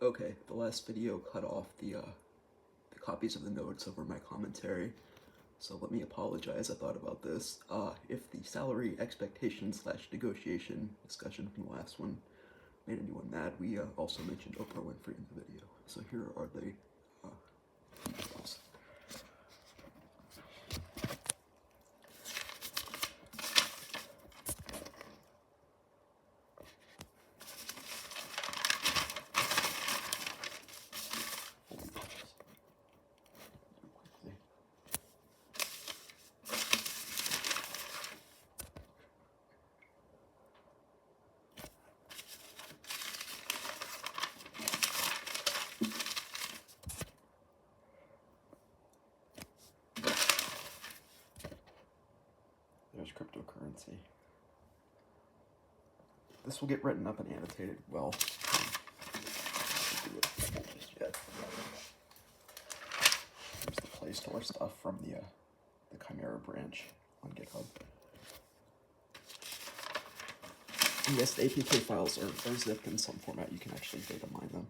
Okay, the last video cut off the copies of the notes over my commentary, so let me apologize. I thought about this. If the salary expectation / negotiation discussion from the last one made anyone mad, we also mentioned Oprah Winfrey in the video. So here are the details. There's cryptocurrency. This will get written up and annotated well. Just yet. Here's the Play Store stuff from the Chimera branch on GitHub. And yes, the APK files are zipped in some format. You can actually data mine them.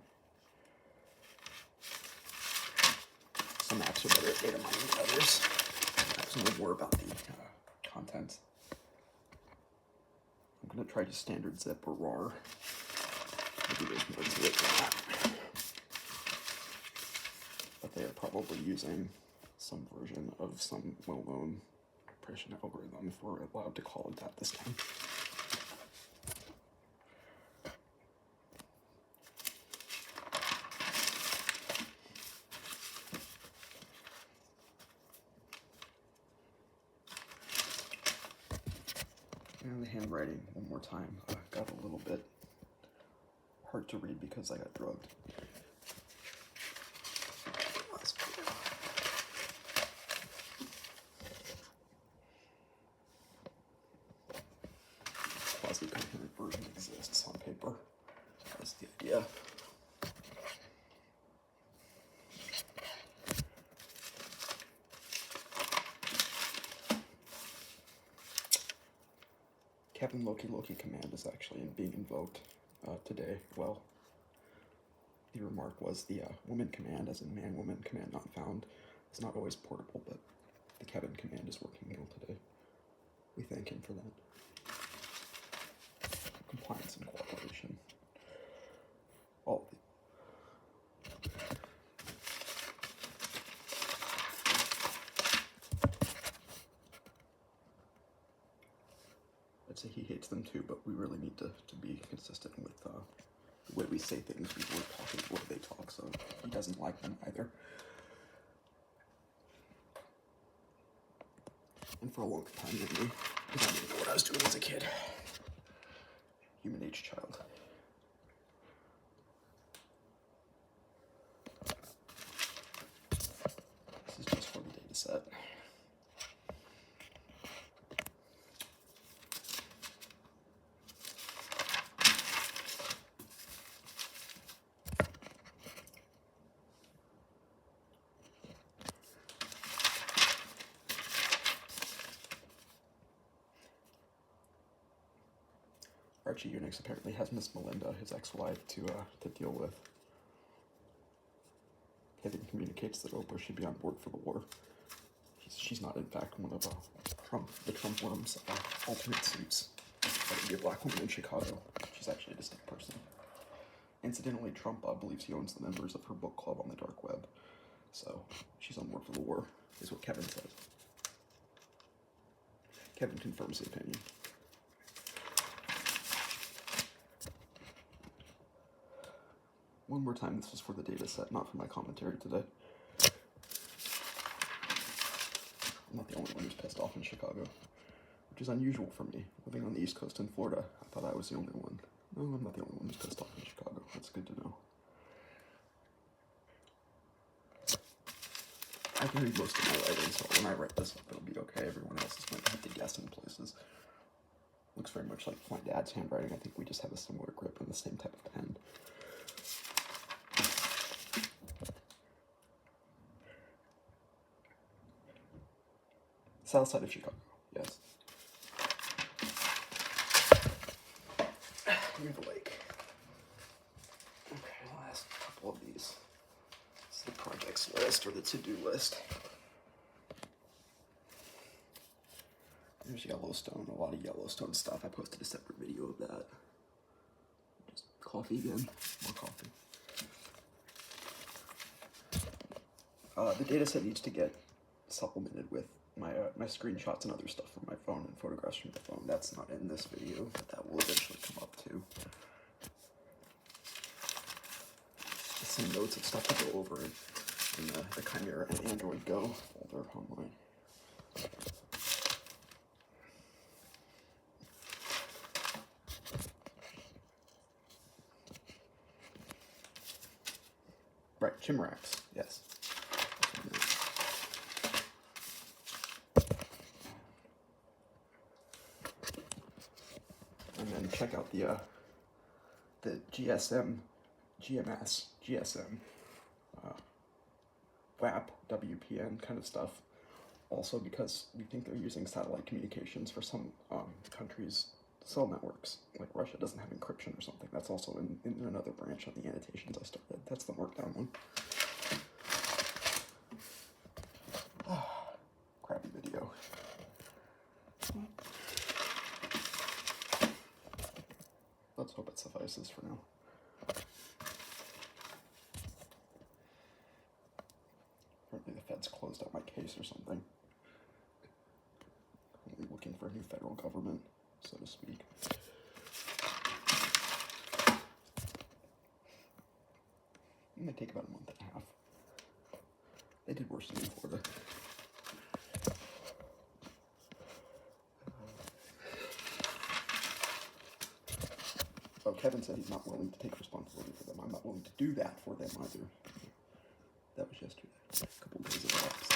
Some apps are better at data mining than others. Perhaps know more about the content. I'm going to try just standard zip or RAR. Maybe there's more to it than that. But they are probably using some version of some well-known compression algorithm if we're allowed to call it that this time. And the handwriting, one more time, got a little bit hard to read because I got drugged. Quasi-coherent version exists on paper. That's the idea. Kevin Loki command is actually being invoked today. Well, the remark was the woman command, as in man-woman command not found, is not always portable, but the Kevin command is working well today. We thank him for that. Compliance and cooperation. All of it. I'd say he hates them too, but we really need to be consistent with the way we say things. We're talking the way they talk, so he doesn't like them either. And for a long time, maybe, because I didn't know what I was doing as a kid. Human age child. This is just for the data set. Archie Unix apparently has Miss Melinda, his ex-wife, to deal with. Kevin communicates that Oprah should be on board for the war. She's not, in fact, one of the Trump worm's alternate suits. That would be a black woman in Chicago. She's actually a distinct person. Incidentally, Trump believes he owns the members of her book club on the dark web. So, she's on board for the war, is what Kevin says. Kevin confirms the opinion. One more time, this was for the data set, not for my commentary today. I'm not the only one who's pissed off in Chicago, which is unusual for me. Living on the East Coast in Florida, I thought I was the only one. No, I'm not the only one who's pissed off in Chicago. That's good to know. I can read most of my writing, so when I write this up, it'll be okay. Everyone else is going to have to guess in places. Looks very much like my dad's handwriting. I think we just have a similar grip and the same type of pen. South side of Chicago, yes. Near the lake. Okay, last next list, or the to-do list. There's Yellowstone, a lot of Yellowstone stuff. I posted a separate video of that. Just coffee again, more coffee. The data set needs to get supplemented with my my screenshots and other stuff from my phone and photographs from the phone. That's not in this video, but that will eventually come up too. Just some notes of stuff to go over in the Chimera and Android Go folder online. Right, ChimeraX, yes. And then check out the GSM, WAP, WPN kind of stuff. Also because we think they're using satellite communications for some countries' cell networks. Like Russia doesn't have encryption or something. That's also in another branch of the annotations I started. That's the markdown one. Crappy video. Let's hope it suffices for now. Apparently the feds closed out my case or something. Currently looking for a new federal government, so to speak. It might take about a month and a half. They did worse than in Florida. Oh, Kevin said he's not willing to take responsibility for them. I'm not willing to do that for them either. That was yesterday. A couple days of lapse.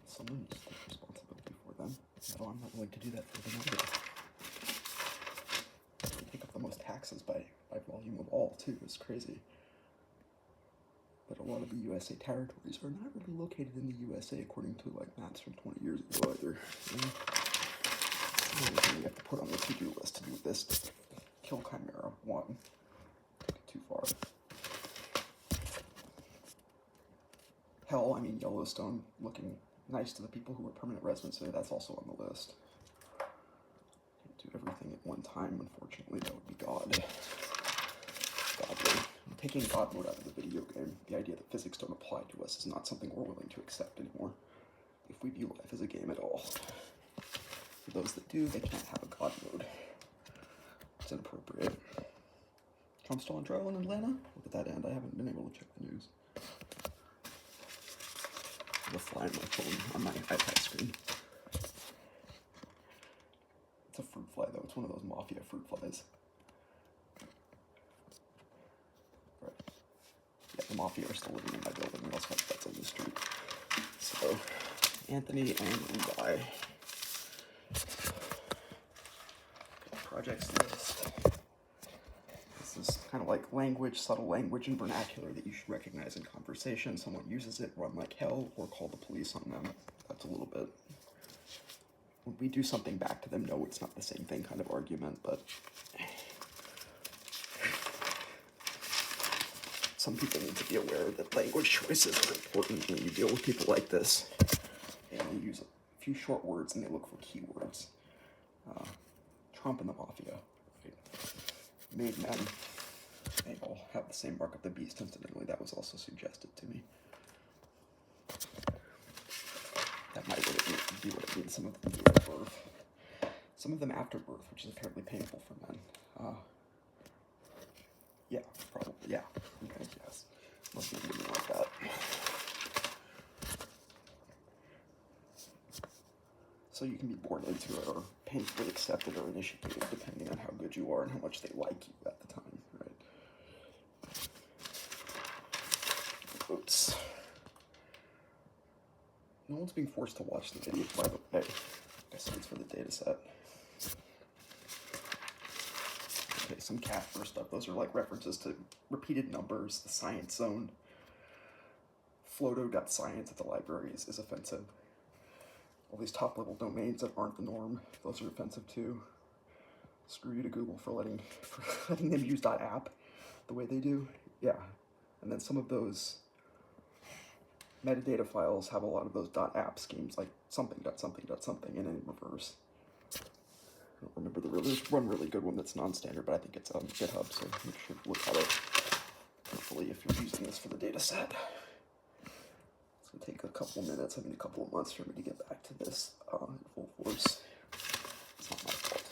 Someone needs to take responsibility for them. No, I'm not willing to do that for them either. They take up the most taxes by volume of all, too. It's crazy. But a lot of the USA territories are not really located in the USA according to like maps from 20 years ago either. Another thing we have to put on the to-do list to do with this: kill Chimera 1. Took it too far. Hell, I mean Yellowstone looking nice to the people who are permanent residents there. That's also on the list. Can't do everything at one time, unfortunately. That would be godly. I'm taking God mode out of the video game. The idea that physics don't apply to us is not something we're willing to accept anymore, if we view life as a game at all. For those that do, they can't have a God mode. It's inappropriate. Trump's still on trial in Atlanta? Look at that end. I haven't been able to check the news. There's a fly on my phone, on my iPad screen. It's a fruit fly, though. It's one of those mafia fruit flies. Right. Yeah, the mafia are still living in my building. We also have pets on the street. So, Anthony and Levi. Projects list. This is kind of like language, subtle language and vernacular that you should recognize in conversation. Someone uses it, run like hell, or call the police on them. That's a little bit, when we do something back to them, no, it's not the same thing kind of argument, but some people need to be aware that language choices are important when you deal with people like this. And they use a few short words and they look for keywords. Trump and the mafia, right? Made men, they all have the same mark of the beast, incidentally. That was also suggested to me. That might be what it means. Some of them do at birth. Some of them after birth, which is apparently painful for men. Yeah, probably, yeah. Okay, yes. Must be something like that. So you can be born into it or painfully accepted or initiated, depending on how good you are and how much they like you at the time, right? Oops. No one's being forced to watch the video, by the way. I guess it's for the data set. Okay, some Casper stuff. Those are like references to repeated numbers, the science zone. Floto.science at the libraries is offensive. all these top-level domains that aren't the norm, those are offensive too. Screw you to Google for letting them use .app the way they do. Yeah, and then some of those metadata files have a lot of those .app schemes, like something, and in reverse. I don't remember there's one really good one that's non-standard, but I think it's on GitHub, so make sure to look at it carefully if you're using this for the data set. It's going to take a couple of minutes, a couple of months for me to get back to this in full force. It's not my fault.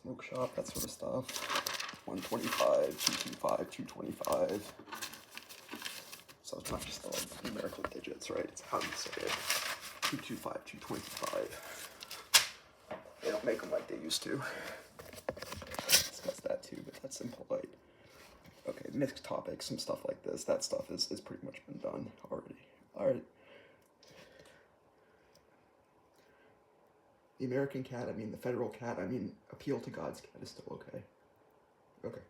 Smoke shop, that sort of stuff. 125, 225, 225. So it's not just the numerical digits, right? It's how you say it. 225, 225. They don't make them like they used to. Discuss that too, but that's impolite. Okay, mixed topics, some stuff like this. That stuff is pretty much been done already. Alright. The American cat, the federal cat, appeal to God's cat is still okay. Okay.